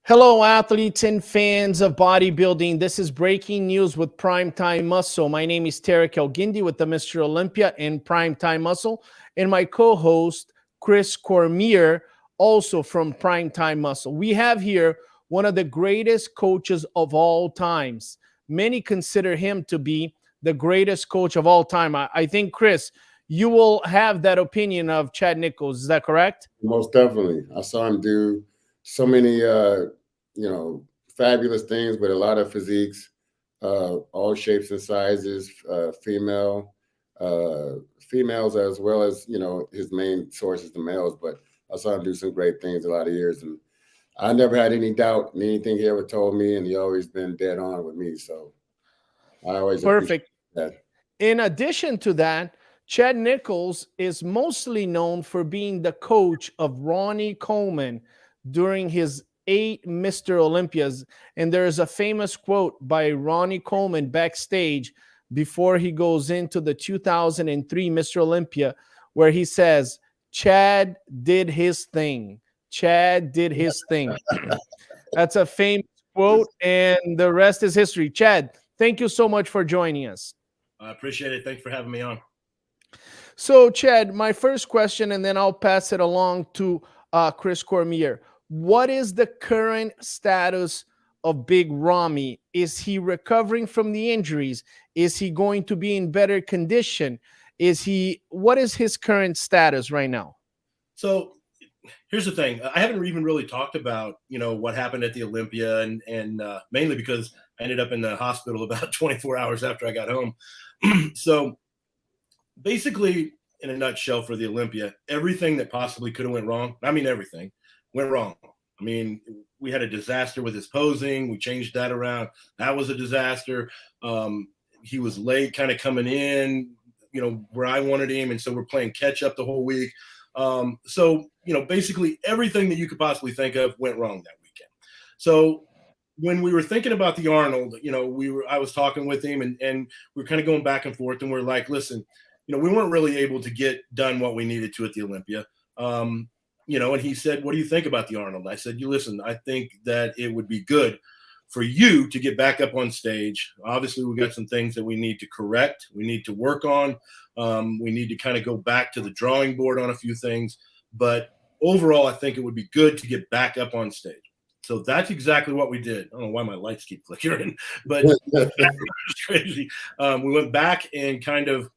Hello, athletes and fans of bodybuilding. This is Breaking News with Primetime Muscle. My name is Tarek Elgindi with the Mr. Olympia and Primetime Muscle, and my co-host, Chris Cormier, also from Primetime Muscle. We have here one of the greatest coaches of all times. Many consider him to be the greatest coach of all time. I think, Chris, you will have that opinion of Chad Nicholls. Is that correct? Most definitely. I saw him do so many, fabulous things with a lot of physiques, all shapes and sizes, females as well as, his main source is the males. But I saw him do some great things a lot of years. And I never had any doubt in anything he ever told me. And he always been dead on with me. So I always appreciate Perfect. that. In addition to that, Chad Nicholls is mostly known for being the coach of Ronnie Coleman during his 8 Mr. Olympias. And there is a famous quote by Ronnie Coleman backstage before he goes into the 2003 Mr. Olympia, where he says, Chad did his thing. Chad did his thing. That's a famous quote, and the rest is history. Chad, thank you so much for joining us. I appreciate it. Thanks for having me on. So, Chad, my first question, and then I'll pass it along to Chris Cormier. What is the current status of Big Ramy? Is he recovering from the injuries? Is he going to be in better condition? What is his current status right now? So here's the thing. I haven't even really talked about, what happened at the Olympia and mainly because I ended up in the hospital about 24 hours after I got home. So basically, in a nutshell, for the Olympia, everything that possibly could have went wrong, I mean, everything went wrong. I mean, we had a disaster with his posing. We changed that around. That was a disaster. He was late kind of coming in, where I wanted him. And so we're playing catch up the whole week. So basically everything that you could possibly think of went wrong that weekend. So when we were thinking about the Arnold, I was talking with him and we were kind of going back and forth, and we're like, listen, we weren't really able to get done what we needed to at the Olympia. And he said, what do you think about the Arnold? I said, listen, I think that it would be good for you to get back up on stage. Obviously, we got some things that we need to correct. We need to work on. We need to kind of go back to the drawing board on a few things. But overall, I think it would be good to get back up on stage. So that's exactly what we did. I don't know why my lights keep flickering, but it's crazy. We went back and kind of,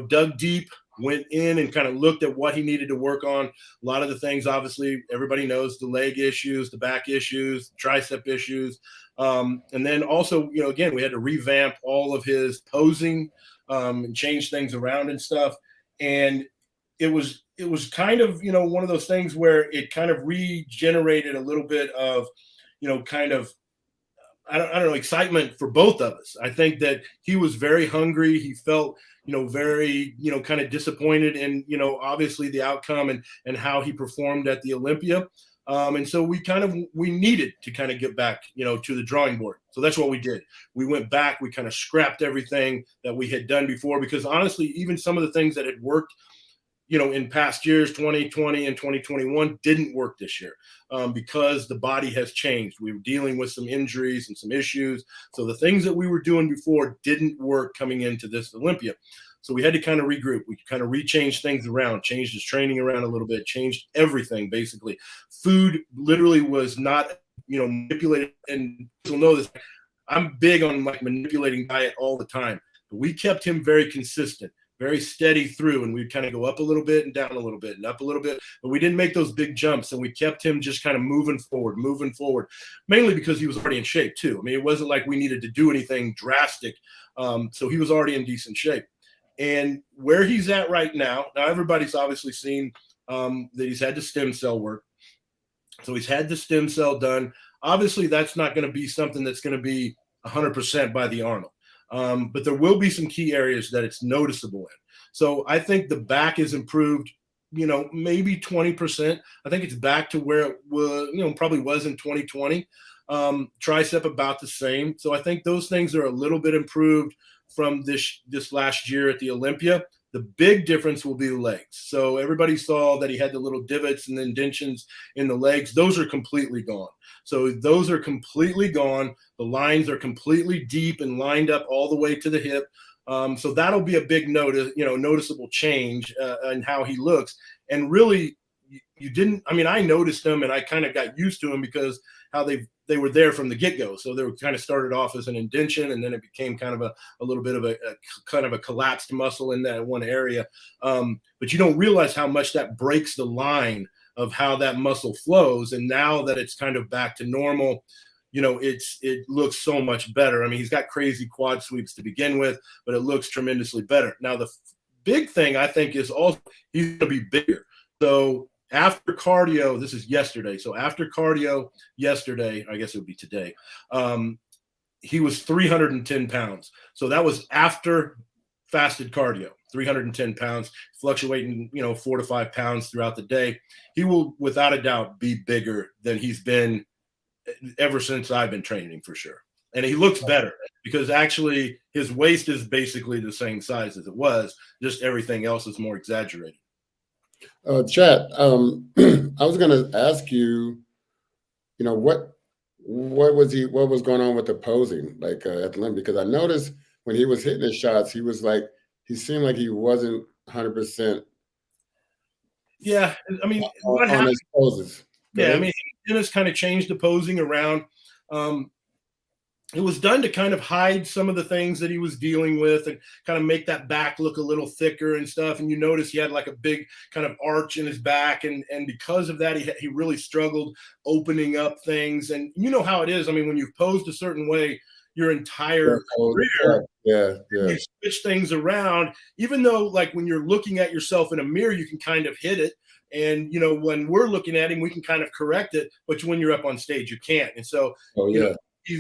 dug deep, went in and kind of looked at what he needed to work on. A lot of the things, obviously, everybody knows the leg issues, the back issues, tricep issues. And then also, again, we had to revamp all of his posing and change things around and stuff. And it was kind of, one of those things where it kind of regenerated a little bit of, I don't know, excitement for both of us. I think that he was very hungry. He felt, very, kind of disappointed in, obviously the outcome and how he performed at the Olympia. And so we needed to kind of get back, to the drawing board. So that's what we did. We went back, we kind of scrapped everything that we had done before, because honestly, even some of the things that had worked, in past years, 2020 and 2021, didn't work this year because the body has changed. We were dealing with some injuries and some issues. So the things that we were doing before didn't work coming into this Olympia. So we had to kind of regroup. We kind of rechange things around, changed his training around a little bit, changed everything, basically. Food literally was not, manipulated. And you'll know this. I'm big on manipulating diet all the time. But we kept him very consistent, very steady through, and we'd kind of go up a little bit and down a little bit and up a little bit, but we didn't make those big jumps, and we kept him just kind of moving forward, mainly because he was already in shape too. I mean, it wasn't like we needed to do anything drastic. So he was already in decent shape. And where he's at right now everybody's obviously seen that he's had the stem cell work. So he's had the stem cell done. Obviously, that's not going to be something that's going to be 100% by the Arnold. But there will be some key areas that it's noticeable in. So I think the back is improved, maybe 20%. I think it's back to where it was, probably was in 2020. Tricep about the same. So I think those things are a little bit improved from this last year at the Olympia. The big difference will be the legs. So everybody saw that he had the little divots and the indentions in the legs. Those are completely gone. So those are completely gone. The lines are completely deep and lined up all the way to the hip. So that'll be a big noticeable change in how he looks. And really, you didn't. I mean, I noticed him, and I kind of got used to him because how they were there from the get-go. So they were kind of started off as an indention, and then it became kind of a little bit of a kind of a collapsed muscle in that one area. But you don't realize how much that breaks the line of how that muscle flows. And now that it's kind of back to normal, it looks so much better. I mean, he's got crazy quad sweeps to begin with, but it looks tremendously better. Now, the big thing I think is also he's going to be bigger. So after cardio, this is yesterday. So after cardio yesterday, I guess it would be today, he was 310 pounds. So that was after fasted cardio, 310 pounds, fluctuating, 4 to 5 pounds throughout the day. He will, without a doubt, be bigger than he's been ever since I've been training, for sure. And he looks better because actually his waist is basically the same size as it was, just everything else is more exaggerated. Chad, I was going to ask you, what was going on with the posing, like at the limb? Because I noticed when he was hitting his shots, he seemed like he wasn't 100%. Yeah, I mean, on his poses. Yeah, I mean, Dennis kind of changed the posing around. It was done to kind of hide some of the things that he was dealing with and kind of make that back look a little thicker and stuff. And you notice he had like a big kind of arch in his back. And because of that, he really struggled opening up things. And you know how it is. I mean, when you've posed a certain way your entire career, you switch things around, even though like when you're looking at yourself in a mirror, you can kind of hit it. And, when we're looking at him, we can kind of correct it. But when you're up on stage, you can't. And so,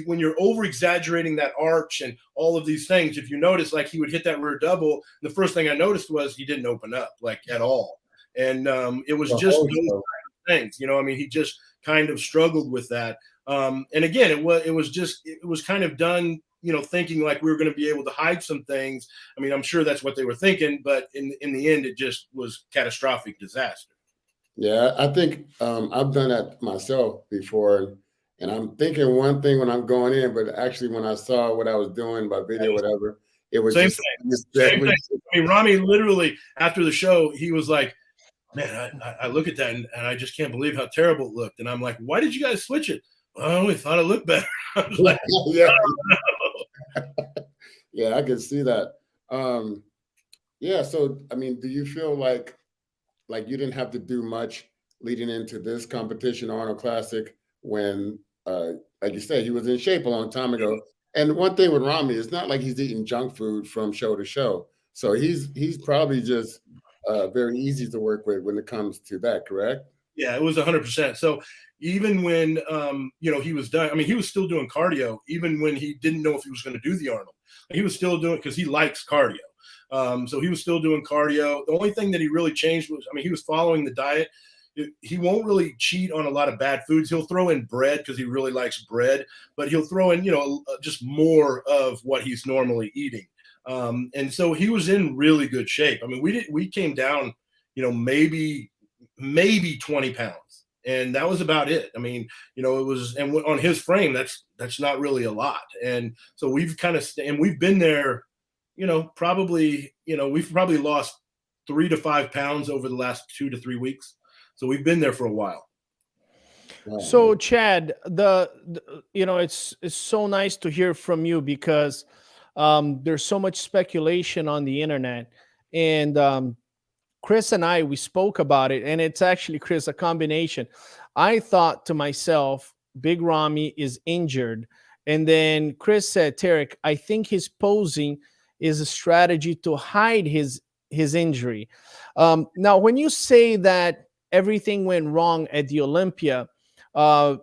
when you're over exaggerating that arch and all of these things, if you notice, like he would hit that rear double, the first thing I noticed was he didn't open up like at all. And it was just those kind of things, I mean, he just kind of struggled with that. And again, it was kind of done, thinking like we were going to be able to hide some things. I mean, I'm sure that's what they were thinking, but in the end, it just was catastrophic disaster. Yeah, I think I've done that myself before. And I'm thinking one thing when I'm going in, but actually when I saw what I was doing by video, or whatever, it was same just thing. I mean, Ramy literally after the show, he was like, man, I look at that and I just can't believe how terrible it looked. And I'm like, why did you guys switch it? Oh, we thought it looked better. I was like, yeah, I can see that. So, I mean, do you feel like you didn't have to do much leading into this competition, Arnold Classic, when, like you said, he was in shape a long time ago? And one thing with Ramy, it's not like he's eating junk food from show to show. So he's probably just very easy to work with when it comes to that, correct? Yeah, it was 100%. So even when, he was done, I mean, he was still doing cardio, even when he didn't know if he was going to do the Arnold. He was still doing it because he likes cardio. So he was still doing cardio. The only thing that he really changed was, I mean, he was following the diet. He won't really cheat on a lot of bad foods. He'll throw in bread because he really likes bread, but he'll throw in, just more of what he's normally eating. And so he was in really good shape. I mean, we came down, maybe 20 pounds, and that was about it. I mean, it was, and on his frame, that's not really a lot. And so we've kind of, and we've been there, we've probably lost 3 to 5 pounds over the last 2 to 3 weeks. So we've been there for a while. So Chad, it's so nice to hear from you because there's so much speculation on the internet, and Chris and we spoke about it, and it's actually, Chris, a combination. I thought to myself, Big Ramy is injured, and then Chris said, Tarek, I think his posing is a strategy to hide his injury. Now, when you say that everything went wrong at the Olympia,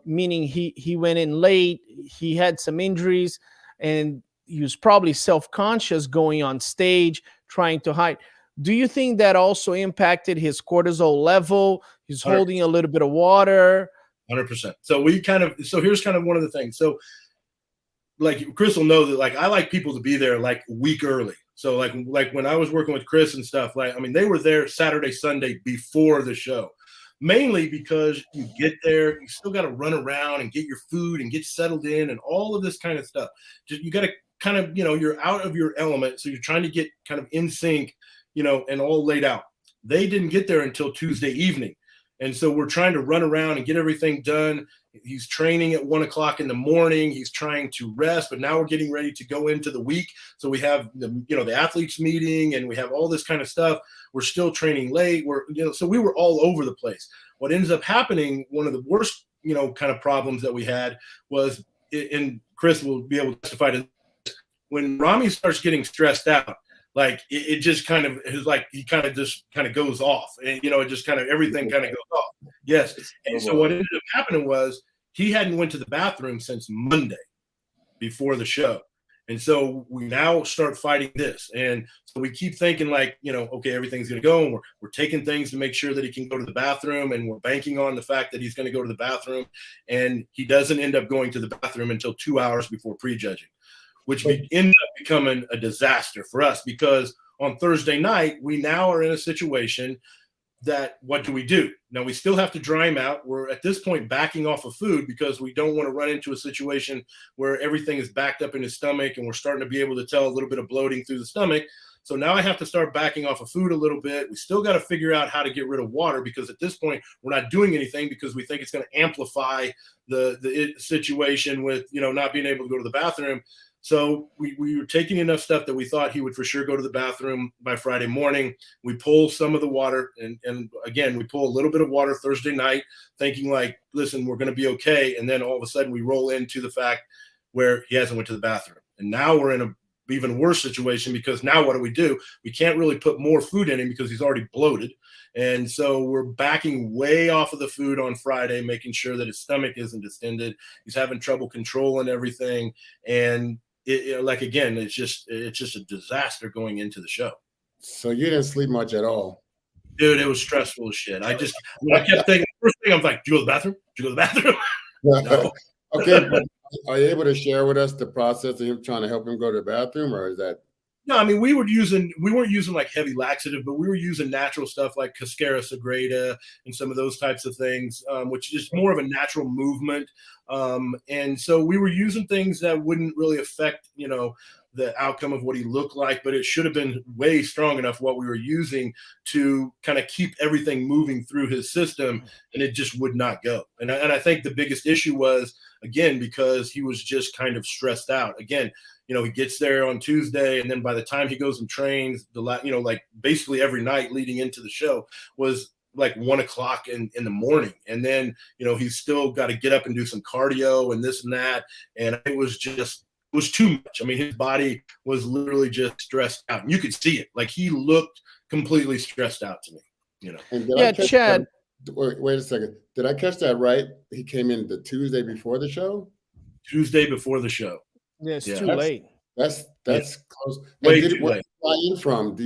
meaning he went in late, he had some injuries, and he was probably self-conscious going on stage, trying to hide. Do you think that also impacted his cortisol level? He's 100%. Holding a little bit of water. 100%. So here's kind of one of the things. So like Chris will know that, like, I like people to be there like a week early. So like when I was working with Chris and stuff, like, I mean, they were there Saturday, Sunday before the show, mainly because you get there, you still got to run around and get your food and get settled in and all of this kind of stuff. Just, you got to kind of, you know, you're out of your element. So you're trying to get kind of in sync, you know, and all laid out. They didn't get there until Tuesday evening. And so we're trying to run around and get everything done. He's training at 1 o'clock in the morning. He's trying to rest, but now we're getting ready to go into the week. So we have the, you know, the athletes meeting and we have all this kind of stuff. We're still training late. We're, you know, so we were all over the place. What ends up happening, one of the worst, you know, kind of problems that we had was, and Chris will be able to testify to this, when Ramy starts getting stressed out, like it just kind of is like he kind of just kind of goes off, and you know, it just kind of everything kind of goes off. Yes. And so what ended up happening was he hadn't went to the bathroom since Monday before the show. And so we now start fighting this. And so we keep thinking like, you know, okay, everything's going to go. And we're taking things to make sure that he can go to the bathroom. And we're banking on the fact that he's going to go to the bathroom. And he doesn't end up going to the bathroom until 2 hours before prejudging, which ended up becoming a disaster for us, because on Thursday night, we now are in a situation that what do we do? Now we still have to dry him out. We're at this point backing off of food because we don't want to run into a situation where everything is backed up in his stomach and we're starting to be able to tell a little bit of bloating through the stomach. So now I have to start backing off of food a little bit. We still got to figure out how to get rid of water, because at this point we're not doing anything because we think it's going to amplify the situation with, you know, not being able to go to the bathroom. So we were taking enough stuff that we thought he would for sure go to the bathroom by Friday morning. We pull some of the water, and again, we pull a little bit of water Thursday night, thinking like, listen, we're going to be okay. And then all of a sudden we roll into the fact where he hasn't went to the bathroom. And now we're in a even worse situation, because now what do? We can't really put more food in him because he's already bloated. And so we're backing way off of the food on Friday, making sure that his stomach isn't distended. He's having trouble controlling everything. And like, again, it's just a disaster going into the show. So you didn't sleep much at all? Dude, it was stressful as shit. I kept thinking, first thing I'm like, do you go to the bathroom? Do you go to the bathroom? No. Okay. But are you able to share with us the process of him trying to help him go to the bathroom, or is that? No, I mean, we weren't using like heavy laxative, but we were using natural stuff like Cascara Sagrada and some of those types of things, which is more of a natural movement. And so we were using things that wouldn't really affect, you know, the outcome of what he looked like, but it should have been way strong enough what we were using to kind of keep everything moving through his system, and it just would not go. And I think the biggest issue was, again, because he was just kind of stressed out. Again, you know, he gets there on Tuesday, and then by the time he goes and trains, you know, like basically every night leading into the show was like 1 o'clock in the morning. And then, you know, he's still got to get up and do some cardio and this and that. And it was too much. I mean, his body was literally just stressed out. And you could see it. Like, he looked completely stressed out to me, you know. Yeah, Chad. Wait a second. Did I catch that right? He came in the Tuesday before the show? Tuesday before the show. Yeah, it's too late. That's close. Way too late. Where did he fly in from?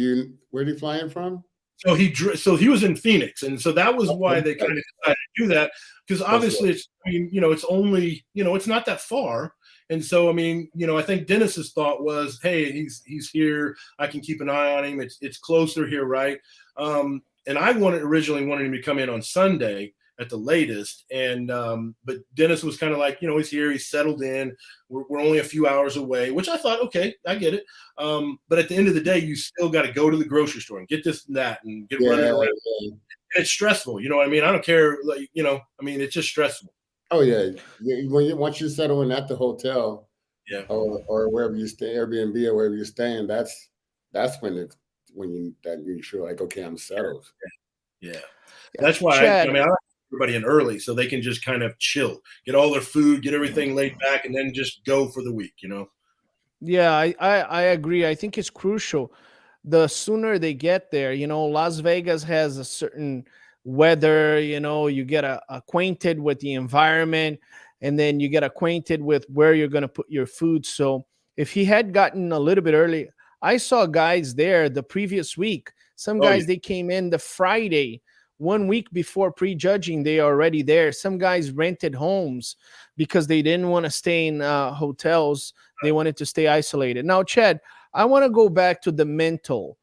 Where did he fly in from? So he was in Phoenix, and so that was why they kind of decided to do that, because obviously it's, I mean, you know, it's only, you know, it's not that far. And so, I mean, you know, I think Dennis's thought was, hey, he's here. I can keep an eye on him. It's closer here, right? And I originally wanted him to come in on Sunday at the latest. And but Dennis was kind of like, you know, he's here, he's settled in. We're only a few hours away, which I thought, okay, I get it. But at the end of the day, you still got to go to the grocery store and get this and that and get running around. And it's stressful. You know what I mean? I don't care. Like, you know, I mean, it's just stressful. Oh yeah. Once you settle in at the hotel, yeah, or wherever you stay, Airbnb or wherever you're staying, that's when you feel like, okay, I'm settled. Yeah. That's why I like everybody in early so they can just kind of chill, get all their food, get everything laid back, and then just go for the week, you know? Yeah, I agree. I think it's crucial. The sooner they get there, you know, Las Vegas has a certain weather, you know, you get acquainted with the environment, and then you get acquainted with where you're going to put your food. So if he had gotten a little bit early, I saw guys there the previous week. Some guys, they came in the Friday, 1 week before prejudging, they are already there. Some guys rented homes because they didn't want to stay in hotels. They wanted to stay isolated. Now, Chad, I want to go back to the mental.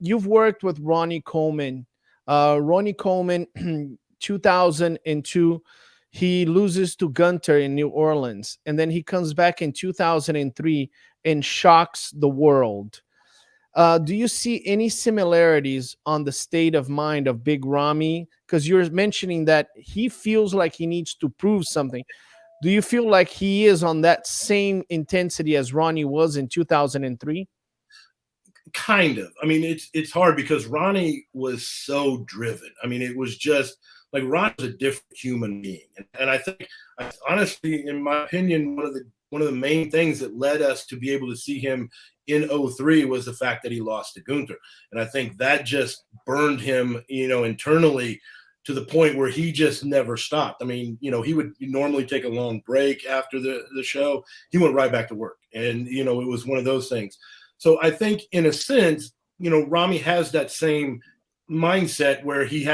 You've worked with Ronnie Coleman. Ronnie Coleman, 2002, he loses to Gunter in New Orleans, and then he comes back in 2003 and shocks the world. Do you see any similarities on the state of mind of Big Ramy? Because you're mentioning that he feels like he needs to prove something. Do you feel like he is on that same intensity as Ronnie was in 2003? Kind of. I mean, it's hard because Ronnie was so driven. I mean, it was just like Ronnie was a different human being, and I think, honestly, in my opinion, one of the main things that led us to be able to see him in '03 was the fact that he lost to Gunther, and I think that just burned him, internally, to the point where he just never stopped. I mean, he would normally take a long break after the show. He went right back to work, and it was one of those things. So I think, in a sense, Ramy has that same mindset where he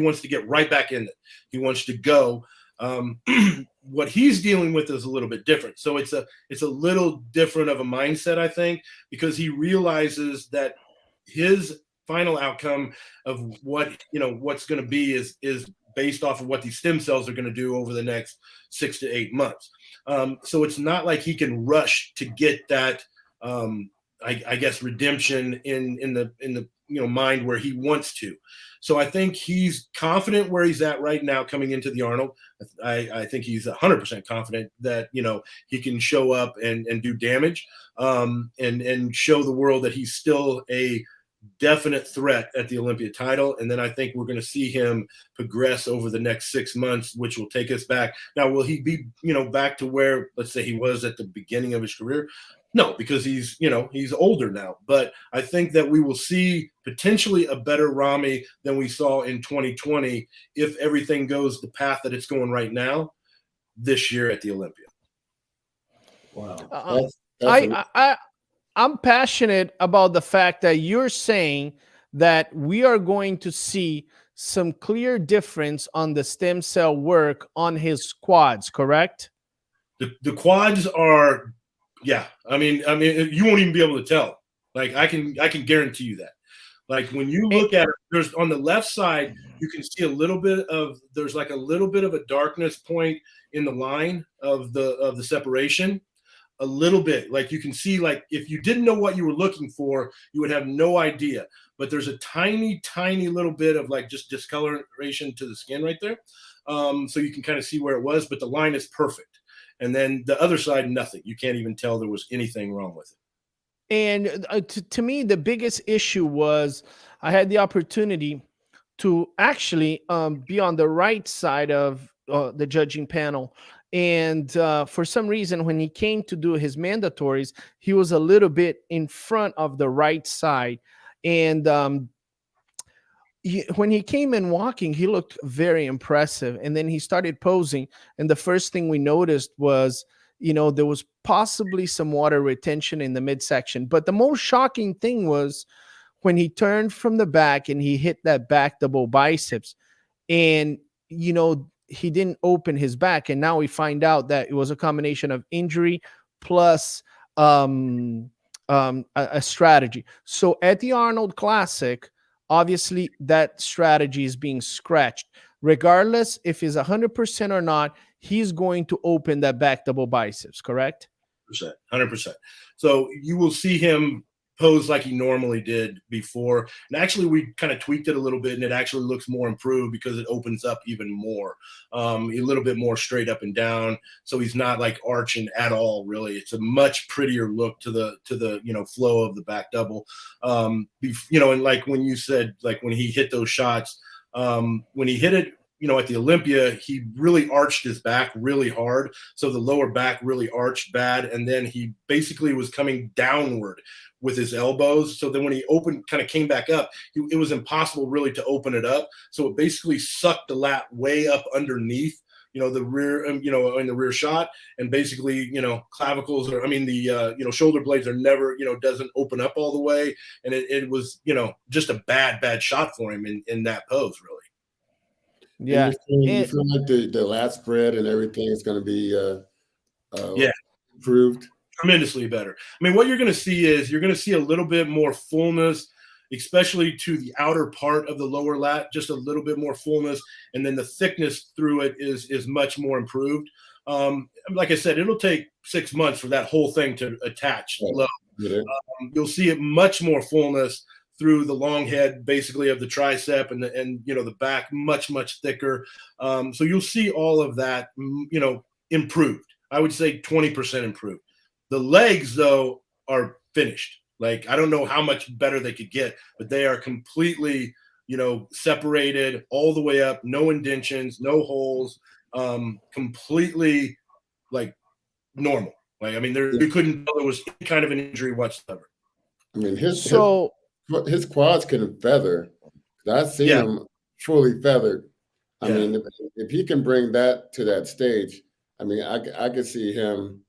wants to get right back in it. He wants to go. What he's dealing with is a little bit different. So it's a little different of a mindset, I think, because he realizes that his final outcome of what's going to be is based off of what these stem cells are going to do over the next 6 to 8 months. So it's not like he can rush to get that, I guess, redemption in the mind where he wants to. So I think he's confident where he's at right now coming into the Arnold. I think he's 100% confident that he can show up and do damage, and show the world that he's still a definite threat at the Olympia title. And then I think we're going to see him progress over the next 6 months, which will take us back. Now, will he be back to where, let's say, he was at the beginning of his career? No, because he's older now. But I think that we will see potentially a better Ramy than we saw in 2020 if everything goes the path that it's going right now this year at the Olympia. Wow. I'm passionate about the fact that you're saying that we are going to see some clear difference on the stem cell work on his quads, correct? The quads are, yeah. I mean, you won't even be able to tell. Like, I can guarantee you that. Like, when you look at it, there's on the left side, you can see there's like a little bit of a darkness point in the line of the separation. A little bit, like you can see, like if you didn't know what you were looking for, you would have no idea. But there's a tiny little bit of like just discoloration to the skin right there. So you can kind of see where it was, but the line is perfect. And then the other side, nothing. You can't even tell there was anything wrong with it. And to me, the biggest issue was I had the opportunity to actually be on the right side of the judging panel. And for some reason, when he came to do his mandatories, he was a little bit in front of the right side. And when he came in walking, he looked very impressive. And then he started posing. And the first thing we noticed was, there was possibly some water retention in the midsection. But the most shocking thing was when he turned from the back and he hit that back double biceps. And, he didn't open his back, and now we find out that it was a combination of injury plus a strategy. So at the Arnold Classic, obviously that strategy is being scratched. Regardless if he's 100% or not, he's going to open that back double biceps, correct? 100%. So you will see him pose like he normally did before. And actually, we kind of tweaked it a little bit, and it actually looks more improved because it opens up even more, a little bit more straight up and down. So he's not like arching at all, really. It's a much prettier look to the flow of the back double. And like when you said, like when he hit those shots, when he hit it, at the Olympia, he really arched his back really hard. So the lower back really arched bad. And then he basically was coming downward with his elbows. So then when he kind of came back up, it was impossible really to open it up. So it basically sucked the lat way up underneath, the rear, in the rear shot. And basically, clavicles the shoulder blades are never, doesn't open up all the way. And it was, just a bad shot for him in that pose, really. Yeah. You feel like the lat spread and everything is going to be improved? tremendously better. I mean, what you're going to see is you're going to see a little bit more fullness, especially to the outer part of the lower lat, just a little bit more fullness, and then the thickness through it is much more improved. Like I said, it'll take 6 months for that whole thing to attach low. You'll see it much more fullness through the long head, basically, of the tricep, and the back much thicker. So you'll see all of that, improved. I would say 20% improved. The legs, though, are finished. Like, I don't know how much better they could get, but they are completely, separated all the way up, no indentions, no holes, completely like normal. Like, I mean, you couldn't tell there was any kind of an injury whatsoever. I mean, his quads can feather. I've seen him fully feathered. I mean, if he can bring that to that stage, I mean, I could see him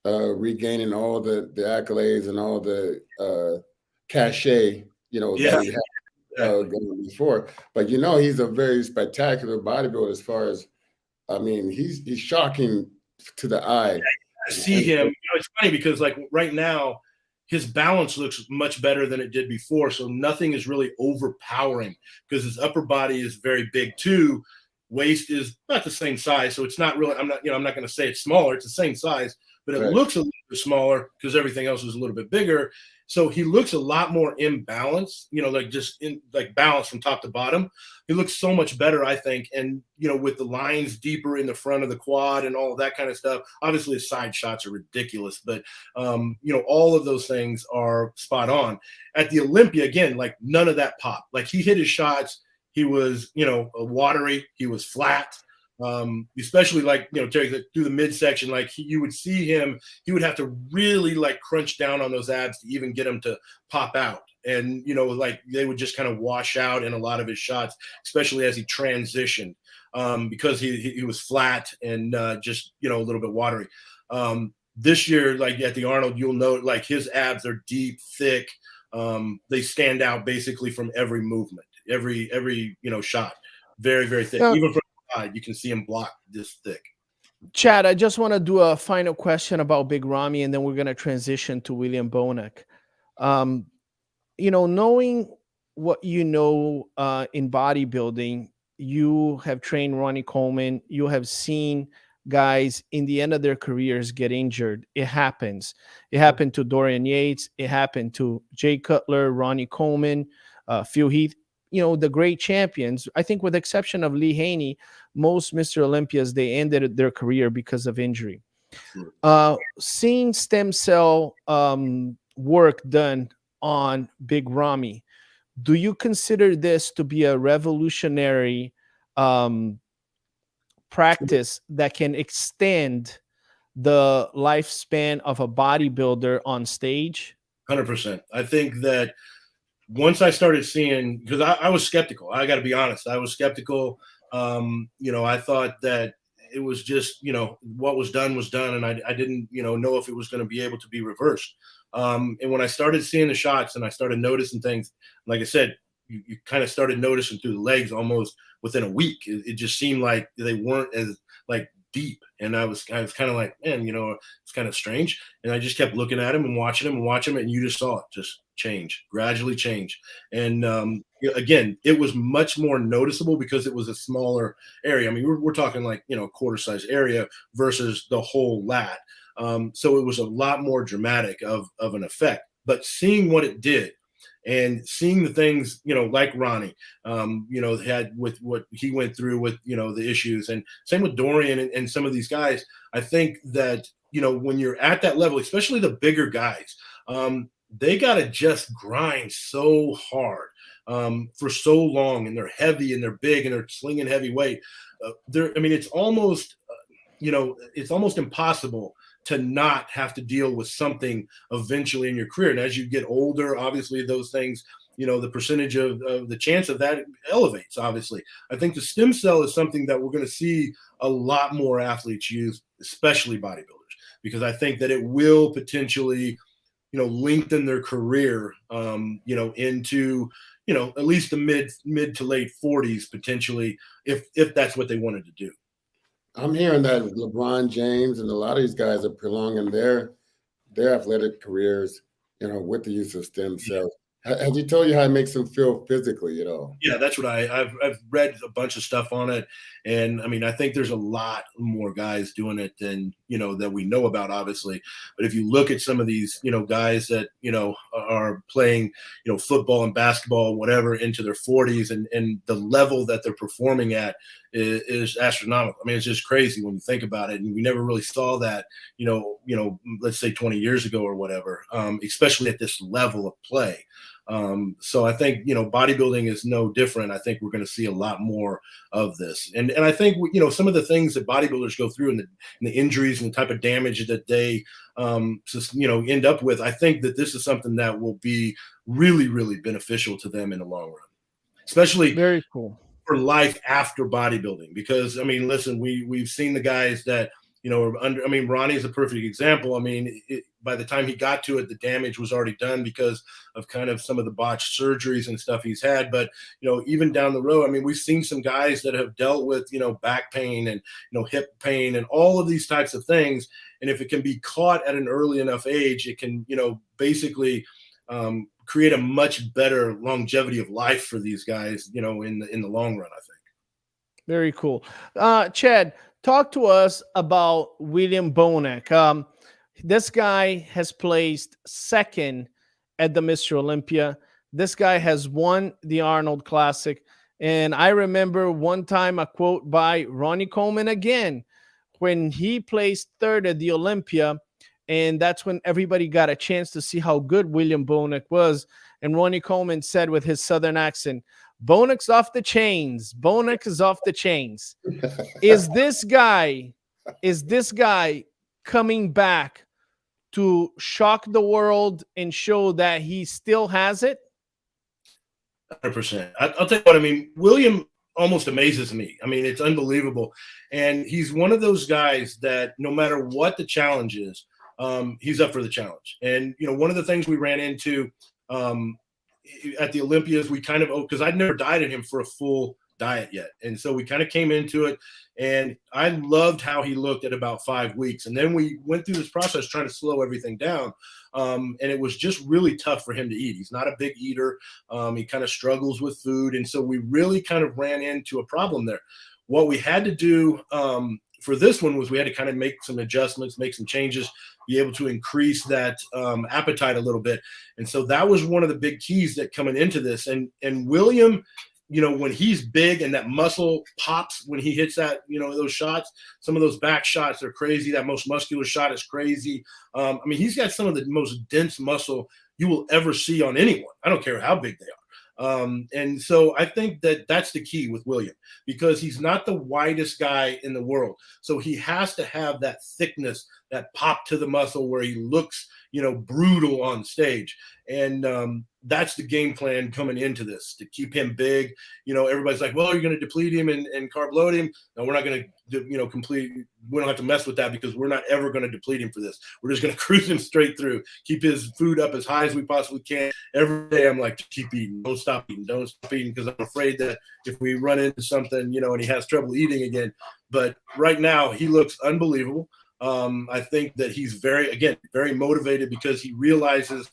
regaining all the accolades and all the cachet, that he had going before. But he's a very spectacular bodybuilder as far as, I mean, he's shocking to the eye. I see him. It's funny because, like, right now, his balance looks much better than it did before. So nothing is really overpowering because his upper body is very big too. Waist is not the same size, so it's not really. I'm not going to say it's smaller. It's the same size, but it looks a little bit smaller because everything else is a little bit bigger. So he looks a lot more imbalanced, like balance from top to bottom. He looks so much better, I think. And, with the lines deeper in the front of the quad and all of that kind of stuff. Obviously, his side shots are ridiculous, but, all of those things are spot on. At the Olympia, again, like, none of that popped. Like, he hit his shots. He was, watery. He was flat. Especially like, through the midsection, like you would see him, he would have to really like crunch down on those abs to even get him to pop out. And, like they would just kind of wash out in a lot of his shots, especially as he transitioned, because he was flat and just, a little bit watery. This year, like at the Arnold, you'll note like his abs are deep, thick. They stand out basically from every movement, every shot, very, very thick. Even from you can see him block this thick. Chad, I just want to do a final question about Big Ramy, and then we're going to transition to William Bonac. Knowing what in bodybuilding, you have trained Ronnie Coleman, you have seen guys in the end of their careers get injured. It happens. It happened to Dorian Yates. It happened to Jay Cutler, Ronnie Coleman, Phil Heath. The great champions, I think with the exception of Lee Haney, most Mr. Olympias, they ended their career because of injury. Seeing stem cell work done on Big Ramy, do you consider this to be a revolutionary practice that can extend the lifespan of a bodybuilder on stage? 100%. I think that once I started seeing, because I was skeptical, I got to be honest, I was skeptical. I thought that it was just, what was done, and I didn't, know if it was going to be able to be reversed. And when I started seeing the shots and I started noticing things, like I said, you kind of started noticing through the legs almost within a week. It just seemed like they weren't as like deep. And I was kind of like, man, it's kind of strange. And I just kept looking at him and watching him, and you just saw it just gradually change. And again, it was much more noticeable because it was a smaller area. I mean, we're talking like, quarter size area versus the whole lat. So it was a lot more dramatic of an effect. But seeing what it did, and seeing the things, like Ronnie, had with what he went through with, the issues, and same with Dorian and some of these guys, I think that, when you're at that level, especially the bigger guys, they got to just grind so hard for so long, and they're heavy and they're big and they're slinging heavy weight. It's almost, it's almost impossible to not have to deal with something eventually in your career. And as you get older, obviously those things, the percentage of the chance of that elevates, obviously. I think the stem cell is something that we're going to see a lot more athletes use, especially bodybuilders, because I think that it will potentially, lengthen their career, into, at least the mid to late 40s, potentially, if that's what they wanted to do. I'm hearing that LeBron James and a lot of these guys are prolonging their their athletic careers, with the use of stem cells. Has he told you how it makes them feel physically at all? Yeah, that's what I've read a bunch of stuff on it, and I mean I think there's a lot more guys doing it than that we know about, obviously. But if you look at some of these guys that are playing football and basketball, whatever, into their 40s, and the level that they're performing at is astronomical. I mean, it's just crazy when you think about it, and we never really saw that let's say 20 years ago or whatever, especially at this level of play. So I think, bodybuilding is no different. I think we're going to see a lot more of this. And I think, some of the things that bodybuilders go through and the injuries and the type of damage that they, end up with, I think that this is something that will be really, really beneficial to them in the long run, especially Very cool. for life after bodybuilding. Because, I mean, listen, we've seen the guys that, are under, I mean, Ronnie is a perfect example. I mean, by the time he got to it, the damage was already done because of kind of some of the botched surgeries and stuff he's had. But, even down the road, I mean, we've seen some guys that have dealt with, back pain and, hip pain and all of these types of things. And if it can be caught at an early enough age, it can, basically create a much better longevity of life for these guys, in the long run, I think. Very cool. Chad, talk to us about William Bonac. This guy has placed second at the Mr. Olympia. This guy has won the Arnold Classic. And I remember one time a quote by Ronnie Coleman again, when he placed third at the Olympia. And that's when everybody got a chance to see how good William Bonac was. And Ronnie Coleman said with his Southern accent, "Bonac's off the chains. Bonac is off the chains." Is this guy coming back to shock the world and show that he still has it? 100%. I'll tell you what, I mean, William almost amazes me. I mean, it's unbelievable. And he's one of those guys that no matter what the challenge is, he's up for the challenge. And, one of the things we ran into at the Olympias, we kind of, because I'd never dieted him for a full diet yet. And so we kind of came into it, and I loved how he looked at about 5 weeks. And then we went through this process trying to slow everything down. And it was just really tough for him to eat. He's not a big eater. He kind of struggles with food. And so we really kind of ran into a problem there. What we had to do for this one was we had to kind of make some adjustments, make some changes, be able to increase that appetite a little bit. And so that was one of the big keys that coming into this. And William, when he's big and that muscle pops when he hits that, those shots, some of those back shots are crazy. That most muscular shot is crazy. I mean, he's got some of the most dense muscle you will ever see on anyone. I don't care how big they are. And so I think that that's the key with William, because he's not the widest guy in the world. So he has to have that thickness, that pop to the muscle where he looks, brutal on stage. And that's the game plan coming into this, to keep him big. Everybody's like, well, you're going to deplete him and carb load him. No, we're not going to, we don't have to mess with that, because we're not ever going to deplete him for this. We're just going to cruise him straight through, keep his food up as high as we possibly can. Every day I'm like, keep eating, don't stop eating, because I'm afraid that if we run into something, and he has trouble eating again. But right now he looks unbelievable. I think that he's very motivated, because he realizes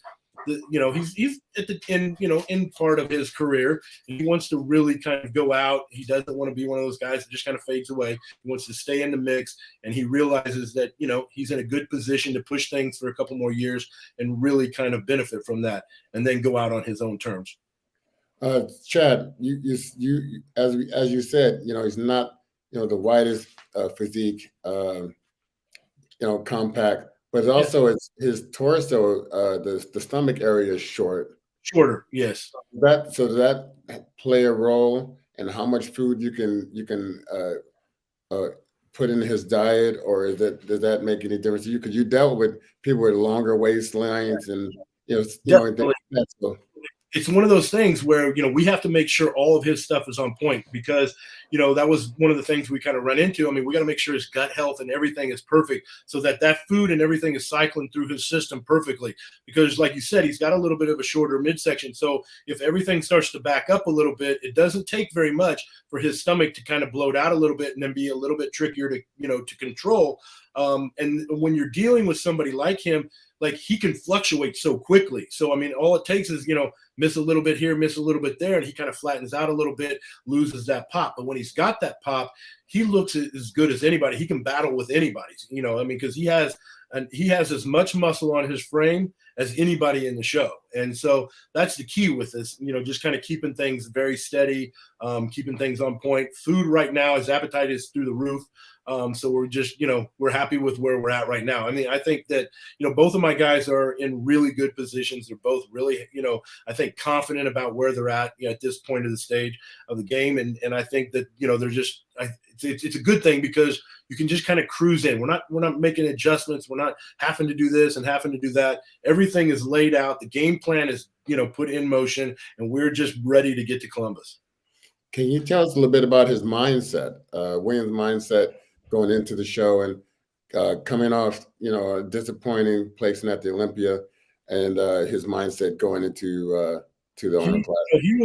that, he's at the in part of his career. He wants to really kind of go out. He doesn't want to be one of those guys that just kind of fades away. He wants to stay in the mix, and he realizes that, he's in a good position to push things for a couple more years and really kind of benefit from that, and then go out on his own terms. Chad, you as you said, he's not, the widest physique, compact, but also it's his torso, the stomach area is shorter. Yes. Does that play a role in how much food you can put in his diet, or does that make any difference to you? Because you dealt with people with longer waistlines and things like that. So it's one of those things where, we have to make sure all of his stuff is on point, because, that was one of the things we kind of run into. I mean, we got to make sure his gut health and everything is perfect, so that food and everything is cycling through his system perfectly. Because like you said, he's got a little bit of a shorter midsection. So if everything starts to back up a little bit, it doesn't take very much for his stomach to kind of bloat out a little bit and then be a little bit trickier to, to control. And when you're dealing with somebody like him, like he can fluctuate so quickly. So, I mean, all it takes is, miss a little bit here, miss a little bit there, and he kind of flattens out a little bit, loses that pop. But when he's got that pop, he looks as good as anybody. He can battle with anybody, because he has as much muscle on his frame as anybody in the show. And so that's the key with this, just kind of keeping things very steady, keeping things on point. Food right now, his appetite is through the roof. So we're just, we're happy with where we're at right now. I mean, I think that, both of my guys are in really good positions. They're both really, I think confident about where they're at, at this point of the stage of the game. And I think that, they're just, it's a good thing because you can just kind of cruise in. We're not making adjustments. We're not having to do this and having to do that. Everything is laid out. The game plan is, put in motion, and we're just ready to get to Columbus. Can you tell us a little bit about his mindset, William's mindset going into the show and coming off, a disappointing placing at the Olympia, and his mindset going into to the Arnold Classic? He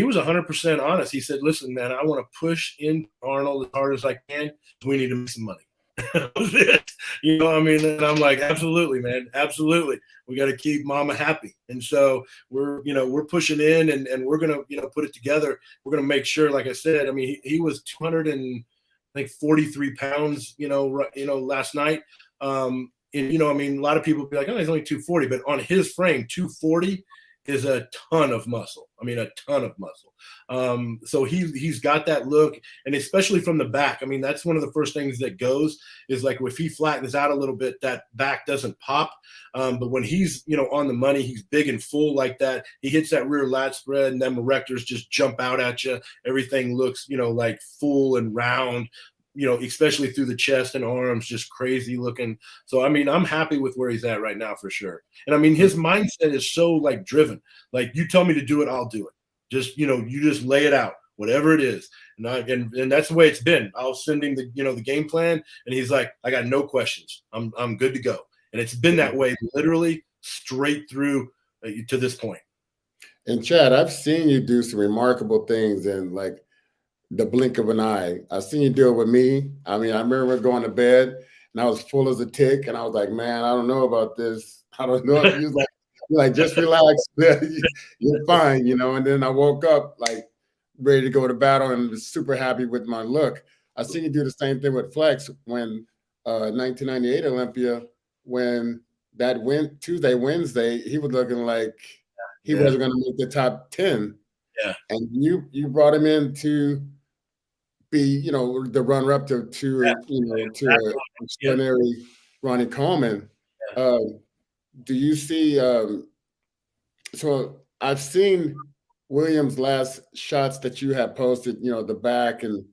was 100% honest. He said, "Listen, man, I want to push in Arnold as hard as I can. We need to make some money." That was it. And I'm like, absolutely, man, absolutely. We got to keep mama happy. And so we're pushing in, and we're going to, put it together. We're going to make sure, like I said, he was 243 pounds, last night. And, a lot of people be like, oh, he's only 240, but on his frame, 240 is a ton of muscle. A ton of muscle. So he's got that look, and especially from the back. That's one of the first things that goes is like if he flattens out a little bit, that back doesn't pop. But when he's, on the money, he's big and full like that. He hits that rear lat spread, and then erectors just jump out at you. Everything looks, like full and round. Especially through the chest and arms, just crazy looking. So, I'm happy with where he's at right now for sure. And his mindset is so like driven. Like, you tell me to do it, I'll do it. Just, you just lay it out, whatever it is. And that's the way it's been. I'll send him the game plan, and he's like, I got no questions. I'm good to go. And it's been that way literally straight through to this point. And Chad, I've seen you do some remarkable things in like the blink of an eye. I've seen you do it with me. I remember going to bed and I was full as a tick, and I was like, man, I don't know about this. I don't know. He was like, just relax. You're fine, And then I woke up like ready to go to battle and was super happy with my look. I seen you do the same thing with Flex when 1998 Olympia, when that Tuesday, Wednesday, he was looking like he wasn't going to make the top 10. Yeah. And you brought him in to be, the runner-up to extraordinary Ronnie Coleman. Do you see? So I've seen William's last shots that you have posted. The back, and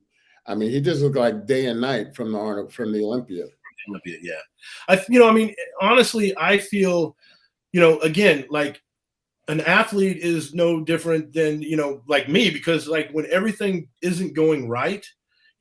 he just looked like day and night from the Olympia. Olympia, yeah. Honestly, I feel, again, like an athlete is no different than, like me, because like when everything isn't going right,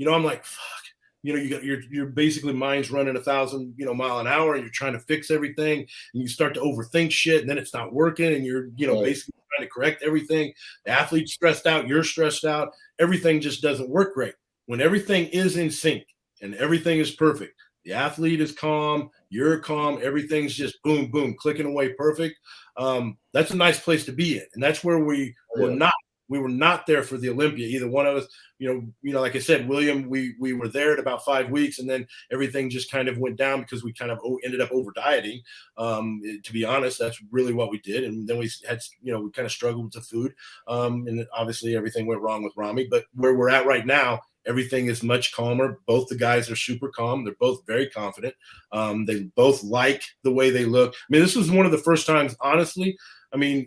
I'm like, fuck, you're basically mind's running 1,000, mile an hour, and you're trying to fix everything, and you start to overthink shit, and then it's not working, and you're, basically trying to correct everything. The athlete's stressed out, you're stressed out. Everything just doesn't work great. When everything is in sync and everything is perfect, the athlete is calm, you're calm, everything's just boom, boom, clicking away perfect. That's a nice place to be in. And that's where we were not there for the Olympia. Either one of us, like I said, William, we were there at about 5 weeks, and then everything just kind of went down because we kind of ended up over dieting. To be honest, that's really what we did. And then we had, we kind of struggled with the food. And obviously everything went wrong with Ramy, but where we're at right now, everything is much calmer. Both the guys are super calm. They're both very confident. They both like the way they look. This was one of the first times, honestly,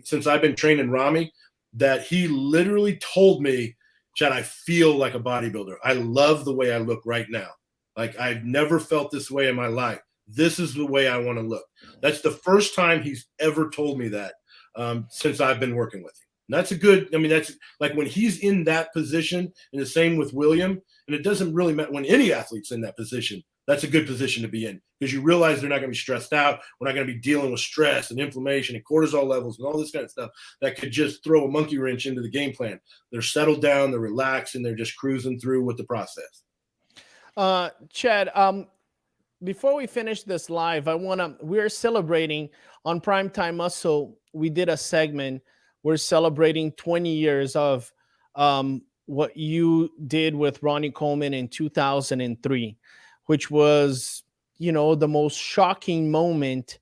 since I've been training Ramy, that he literally told me, Chad, I feel like a bodybuilder. I love the way I look right now. Like, I've never felt this way in my life. This is the way I want to look. That's the first time he's ever told me that since I've been working with him. And that's a good, that's like when he's in that position, and the same with William, and it doesn't really matter when any athlete's in that position. That's a good position to be in, because you realize they're not going to be stressed out. We're not going to be dealing with stress and inflammation and cortisol levels and all this kind of stuff that could just throw a monkey wrench into the game plan. They're settled down, they're relaxed, and they're just cruising through with the process. Chad, before we finish this live, we're celebrating on Primetime Muscle. We did a segment. We're celebrating 20 years of what you did with Ronnie Coleman in 2003, which was, the most shocking moment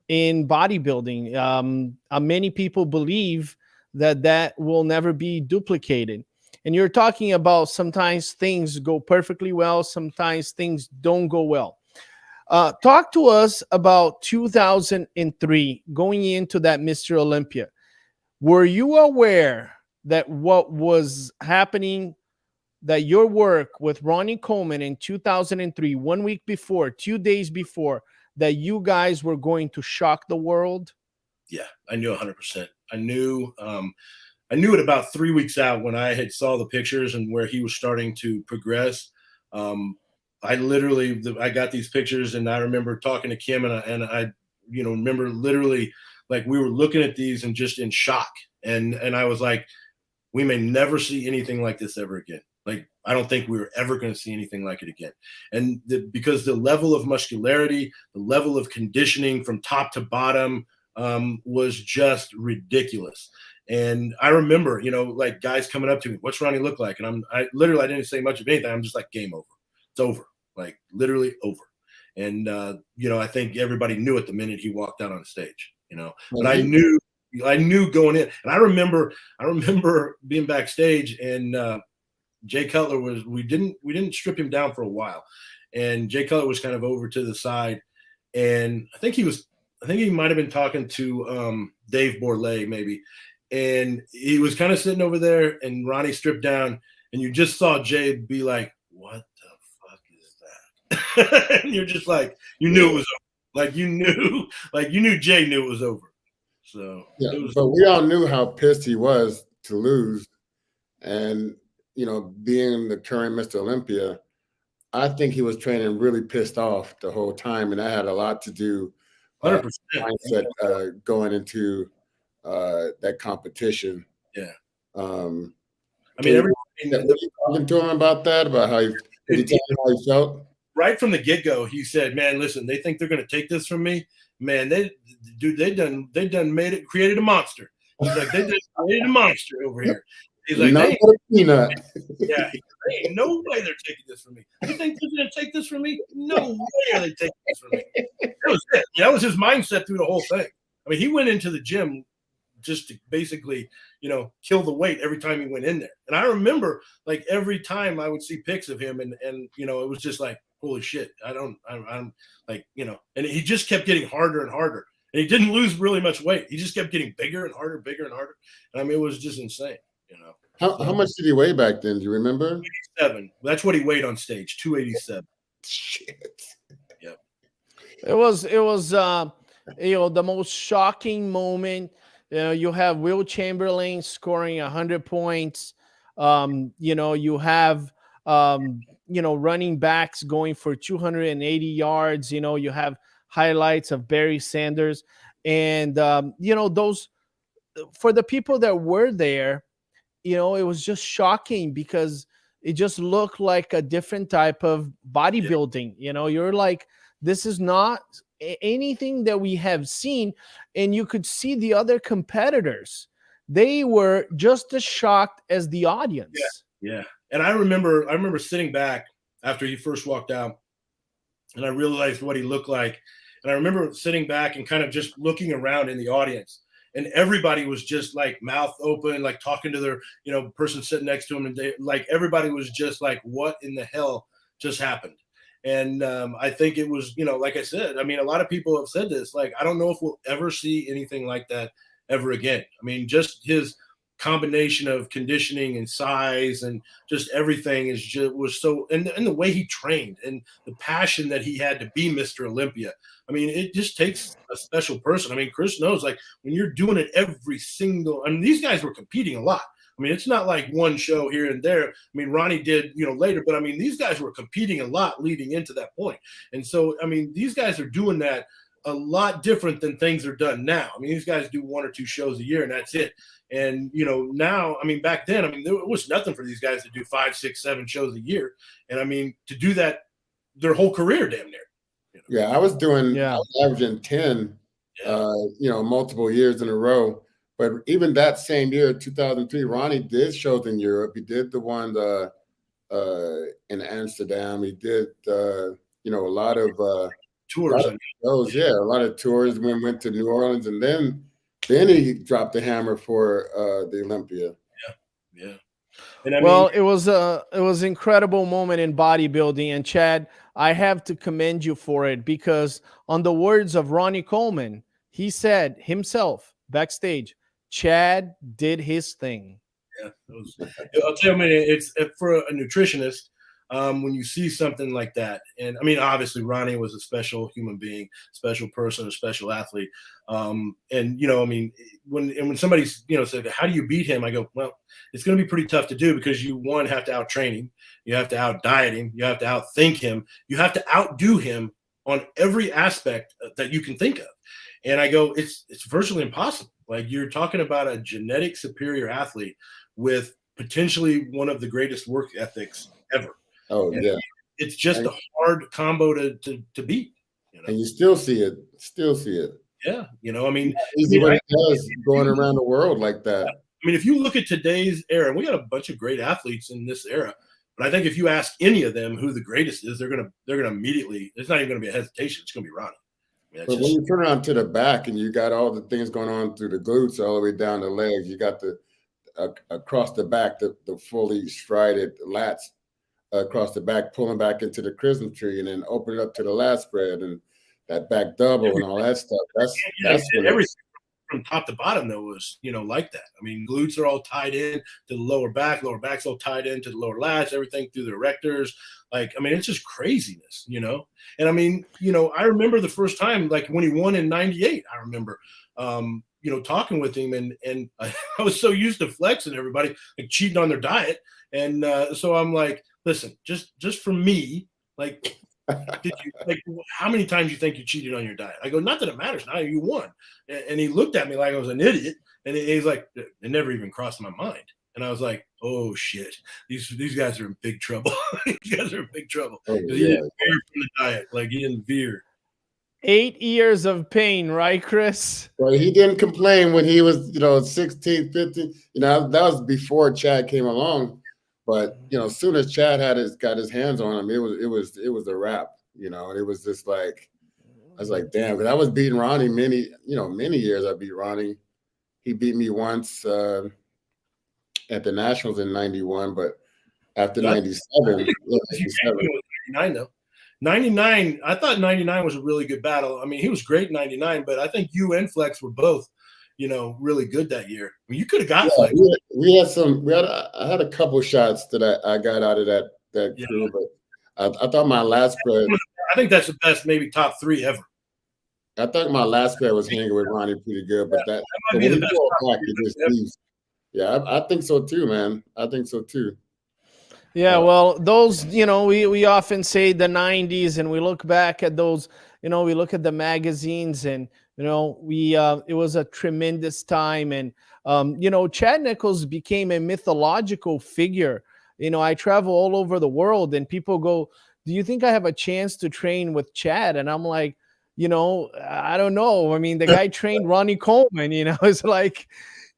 in bodybuilding. Many people believe that will never be duplicated. And you're talking about sometimes things go perfectly well, sometimes things don't go well. Talk to us about 2003, going into that Mr. Olympia. Were you aware that what was happening, that your work with Ronnie Coleman in 2003, 1 week before, 2 days before, that you guys were going to shock the world? Yeah, I knew 100%. I knew it about 3 weeks out when I had saw the pictures and where he was starting to progress. I got these pictures, and I remember talking to Kim, and I remember literally, like, we were looking at these and just in shock. And I was like, we may never see anything like this ever again. Like, I don't think we were ever going to see anything like it again. And because the level of muscularity, the level of conditioning from top to bottom was just ridiculous. And I remember, like, guys coming up to me, what's Ronnie look like? And I didn't say much of anything. I'm just like, game over. It's over. Like, literally over. And, I think everybody knew it the minute he walked out on stage, but I knew going in. And I remember being backstage, and Jay Cutler we didn't strip him down for a while. And Jay Cutler was kind of over to the side. And I think he might've been talking to Dave Borlée maybe. And he was kind of sitting over there, and Ronnie stripped down, and you just saw Jay be like, what the fuck is that? And you're just like, you knew it was over. Like, you knew Jay knew it was over. So yeah, but we all knew how pissed he was to lose. And, being the current Mr. Olympia, I think he was training really pissed off the whole time. And that had a lot to do 100% mindset going into that competition. Yeah. Was you talking to him about that? About how did he tell him how he felt? Right from the get-go, he said, man, listen, they think they're going to take this from me. Man, they done created a monster. He's like, they just created a monster over here. He's like, peanut. Yeah, there ain't no way they're taking this from me. You think they're going to take this from me? No way are they taking this from me. That was it. That was his mindset through the whole thing. I mean, he went into the gym just to basically, kill the weight every time he went in there. And I remember, like, every time I would see pics of him, and it was just like, holy shit, I'm like, and he just kept getting harder and harder. And he didn't lose really much weight. He just kept getting bigger and harder, bigger and harder. And I mean, it was just insane, How much did he weigh back then? Do you remember? 287. That's what he weighed on stage, 287. Shit. Yep. It was the most shocking moment. You have Will Chamberlain scoring 100 points. You have running backs going for 280 yards. You have highlights of Barry Sanders, and those, for the people that were there, it was just shocking because it just looked like a different type of bodybuilding. You're like, this is not anything that we have seen. And you could see the other competitors, they were just as shocked as the audience. Yeah. And I remember sitting back after he first walked out, and I realized what he looked like. And I remember sitting back and kind of just looking around in the audience, and everybody was just like mouth open, like talking to their, person sitting next to him. And everybody was just like, what in the hell just happened? And I think it was, like I said, I mean, a lot of people have said this, like, I don't know if we'll ever see anything like that ever again. I mean, just his combination of conditioning and size and just everything was so, and the way he trained and the passion that he had to be Mr. Olympia. I mean, it just takes a special person. I mean, Chris knows, like, when you're doing it every single, I mean, these guys were competing a lot. I mean, it's not like one show here and there. I mean, Ronnie did, later, but I mean, these guys were competing a lot leading into that point. And so, I mean, these guys are doing that a lot different than things are done now. I mean, these guys do 1 or 2 shows a year and that's it. And, now, I mean, back then, I mean, there was nothing for these guys to do 5, 6, 7 shows a year. And I mean, to do that their whole career damn near. Yeah, I was averaging 10, Yeah. multiple years in a row. But even that same year, 2003, Ronnie did shows in Europe. He did the one in Amsterdam. He did, a lot of Tours. shows. Yeah, a lot of tours. Went to New Orleans, and then he dropped the hammer for the Olympia. Yeah. And I Well, mean, it was incredible moment in bodybuilding, and Chad, I have to commend you for it, because on the words of Ronnie Coleman, he said himself backstage, Chad did his thing. yeah, I'll tell you, I mean, it's for a nutritionist. When you see something like that, and I mean, obviously, Ronnie was a special human being, special person, a special athlete. And I mean, when somebody's said, "How do you beat him?" I go, "Well, it's going to be pretty tough to do, because you have to out train him, you have to out diet him, you have to outthink him, you have to outdo him on every aspect that you can think of." And I go, it's virtually impossible. Like, you're talking about a genetic superior athlete with potentially one of the greatest work ethics ever. Oh, And yeah. it's just a hard combo to beat. And you still see it. Yeah. I mean, Easy what he does going around the world like that. I mean, if you look at today's era, and we got a bunch of great athletes in this era, but I think if you ask any of them who the greatest is, they're gonna immediately, it's not even gonna be a hesitation. It's gonna be Ronnie. I mean, But when you turn around to the back and you got all the things going on through the glutes all the way down the legs, you got the across the back, the fully strided lats across the back, pulling back into the Christmas tree, and then open it up to the lat spread and that back double and all that stuff. That's everything from top to bottom, though, was like that. I mean, glutes are all tied in to the lower back's all tied into the lower lats, everything through the erectors. Like, I mean, it's just craziness, And I mean, I remember the first time, like when he won in '98. I remember, talking with him, and I was so used to flexing everybody, like cheating on their diet, and so I'm like, listen, just for me, like, how many times you think you cheated on your diet? I go, not that it matters. Now you won. And he looked at me like I was an idiot, and he's like, it never even crossed my mind. And I was like, oh shit, these guys are in big trouble. These guys are in big trouble. Oh, He didn't veer from the diet, like he didn't veer. 8 years of pain, right, Chris? Well, he didn't complain when he was, 16, 15. That was before Chad came along. But as soon as Chad got his hands on him, it was a wrap. It was just like, I was like, damn. Because I was beating Ronnie many years. I beat Ronnie. He beat me once at the Nationals in '91, but after '97, 99 though. 99, I thought 99 was a really good battle. I mean, he was great in 99, but I think you and Flex were both, really good that year. I mean, you could have got Flex. I had a couple shots that I got out of that crew, but I thought my last spread. I think that's the best, maybe top 3 ever. I thought my last spread was hanging with Ronnie pretty good, but that might be the best. Back, it just leaves. Yeah, I think so too, man. I think so too. Yeah, well, those, we often say the 90s, and we look back at those, we look at the magazines, and, it was a tremendous time. And, Chad Nicholls became a mythological figure. I travel all over the world, and people go, do you think I have a chance to train with Chad? And I'm like, I don't know. I mean, the guy trained Ronnie Coleman, it's like,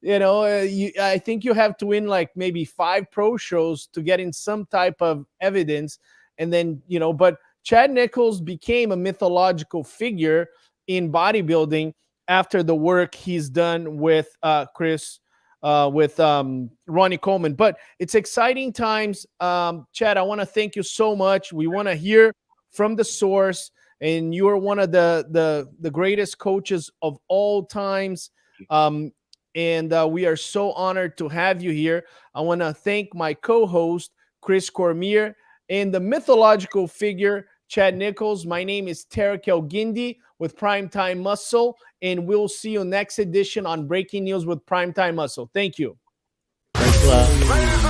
I think you have to win like maybe 5 pro shows to get in some type of evidence. And then, but Chad Nicholls became a mythological figure in bodybuilding after the work he's done with Chris, with Ronnie Coleman. But it's exciting times. Chad, I want to thank you so much. We want to hear from the source, and you are one of the greatest coaches of all times. And we are so honored to have you here. I want to thank my co-host, Chris Cormier, and the mythological figure, Chad Nicholls. My name is Tarek El-Gindi with Primetime Muscle, and we'll see you next edition on Breaking News with Primetime Muscle. Thank you. Thanks a lot.